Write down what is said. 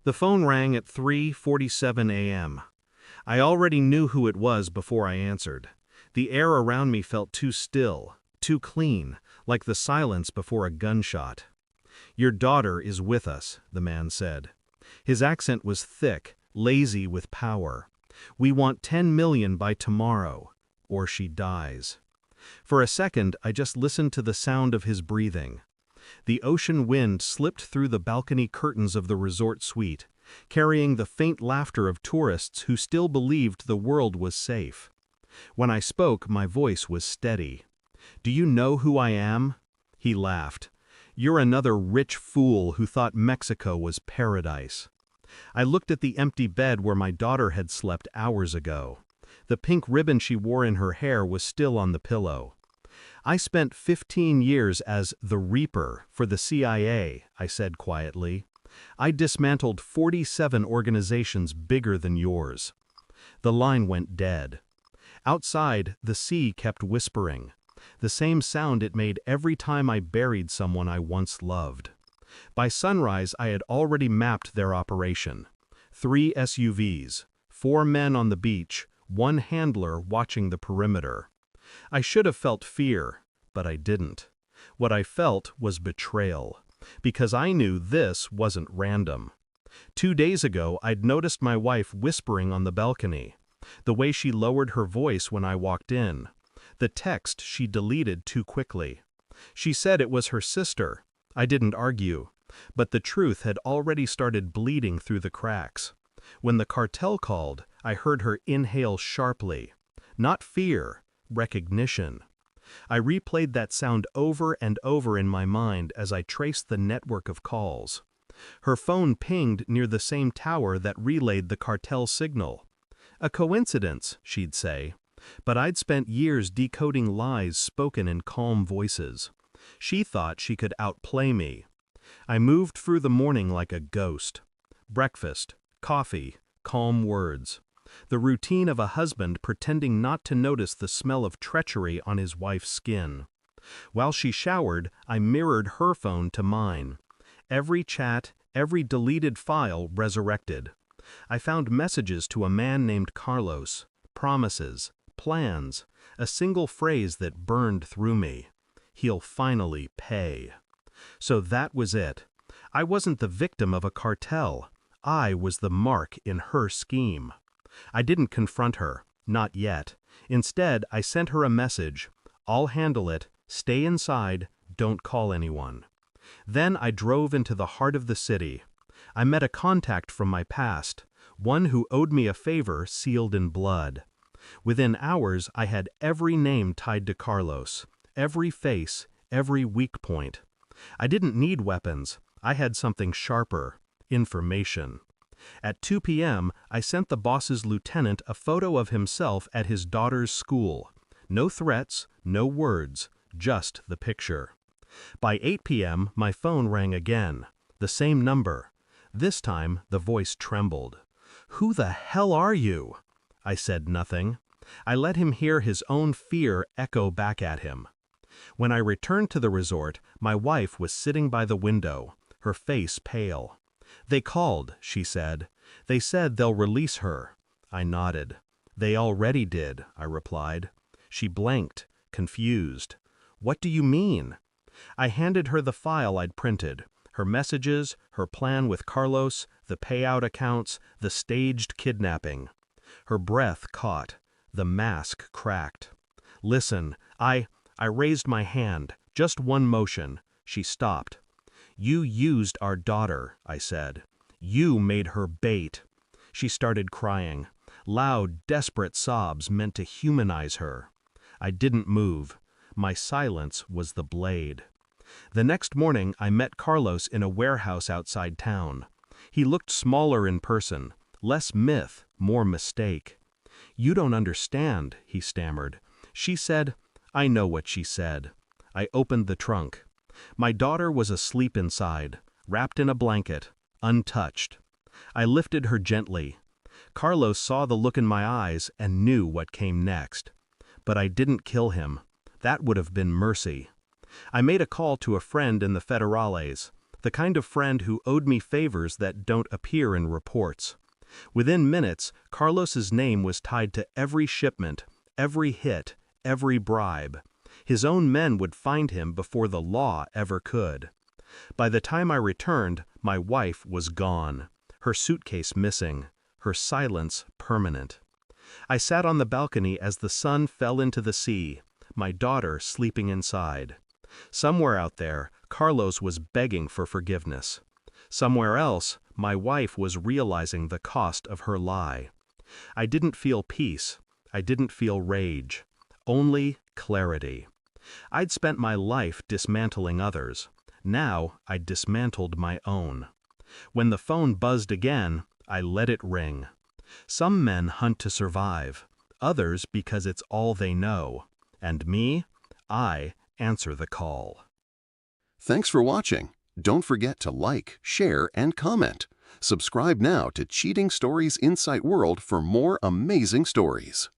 The phone rang at 3:47 a.m. I already knew who it was before I answered. The air around me felt too still, too clean, like the silence before a gunshot. "Your daughter is with us," the man said. His accent was thick, lazy with power. "We want 10 million by tomorrow, or she dies." For a second, I just listened to the sound of his breathing. The ocean wind slipped through the balcony curtains of the resort suite, carrying the faint laughter of tourists who still believed the world was safe. When I spoke, my voice was steady. "Do you know who I am?" He laughed. "You're another rich fool who thought Mexico was paradise." I looked at the empty bed where my daughter had slept hours ago. The pink ribbon she wore in her hair was still on the pillow. "I spent 15 years as the Reaper for the CIA," I said quietly. "I dismantled 47 organizations bigger than yours." The line went dead. Outside, the sea kept whispering, the same sound it made every time I buried someone I once loved. By sunrise, I had already mapped their operation. 3 SUVs, 4 men on the beach, 1 handler watching the perimeter. I should have felt fear, but I didn't. What I felt was betrayal, because I knew this wasn't random. 2 days ago, I'd noticed my wife whispering on the balcony, the way she lowered her voice when I walked in, the text she deleted too quickly. She said it was her sister. I didn't argue, but the truth had already started bleeding through the cracks. When the cartel called, I heard her inhale sharply. Not fear, recognition. I replayed that sound over and over in my mind as I traced the network of calls. Her phone pinged near the same tower that relayed the cartel signal. A coincidence, she'd say, but I'd spent years decoding lies spoken in calm voices. She thought she could outplay me. I moved through the morning like a ghost. Breakfast, coffee, calm words. The routine of a husband pretending not to notice the smell of treachery on his wife's skin. While she showered, I mirrored her phone to mine. Every chat, every deleted file resurrected. I found messages to a man named Carlos, promises, plans, a single phrase that burned through me. "He'll finally pay." So that was it. I wasn't the victim of a cartel. I was the mark in her scheme. I didn't confront her, not yet. Instead, I sent her a message. "I'll handle it. Stay inside. Don't call anyone." Then I drove into the heart of the city. I met a contact from my past, one who owed me a favor sealed in blood. Within hours, I had every name tied to Carlos, every face, every weak point. I didn't need weapons. I had something sharper: information. At 2 p.m., I sent the boss's lieutenant a photo of himself at his daughter's school. No threats, no words, just the picture. By 8 p.m., my phone rang again. The same number. This time, the voice trembled. "Who the hell are you?" I said nothing. I let him hear his own fear echo back at him. When I returned to the resort, my wife was sitting by the window, her face pale. "They called," she said. "They said they'll release her." I nodded. "They already did," I replied. She blanked, confused. "What do you mean?" I handed her the file I'd printed, her messages, her plan with Carlos, the payout accounts, the staged kidnapping. Her breath caught. The mask cracked. "Listen, I raised my hand, just one motion." She stopped. "You used our daughter," I said. "You made her bait." She started crying. Loud, desperate sobs meant to humanize her. I didn't move. My silence was the blade. The next morning, I met Carlos in a warehouse outside town. He looked smaller in person, less myth, more mistake. "You don't understand," he stammered. "She said—" I know what she said. I opened the trunk. My daughter was asleep inside, wrapped in a blanket, untouched. I lifted her gently. Carlos saw the look in my eyes and knew what came next. But I didn't kill him. That would have been mercy. I made a call to a friend in the Federales. The kind of friend who owed me favors that don't appear in reports. Within minutes, Carlos's name was tied to every shipment, every hit, every bribe. His own men would find him before the law ever could. By the time I returned, my wife was gone, her suitcase missing, her silence permanent. I sat on the balcony as the sun fell into the sea, my daughter sleeping inside. Somewhere out there, Carlos was begging for forgiveness. Somewhere else, my wife was realizing the cost of her lie. I didn't feel peace. I didn't feel rage. Only clarity. I'd spent my life dismantling others. Now I'd dismantled my own. When the phone buzzed again, I let it ring. Some men hunt to survive, others because it's all they know. And me? I answer the call. Thanks for watching. Don't forget to like, share, and comment. Subscribe now to Cheating Stories Insight World for more amazing stories.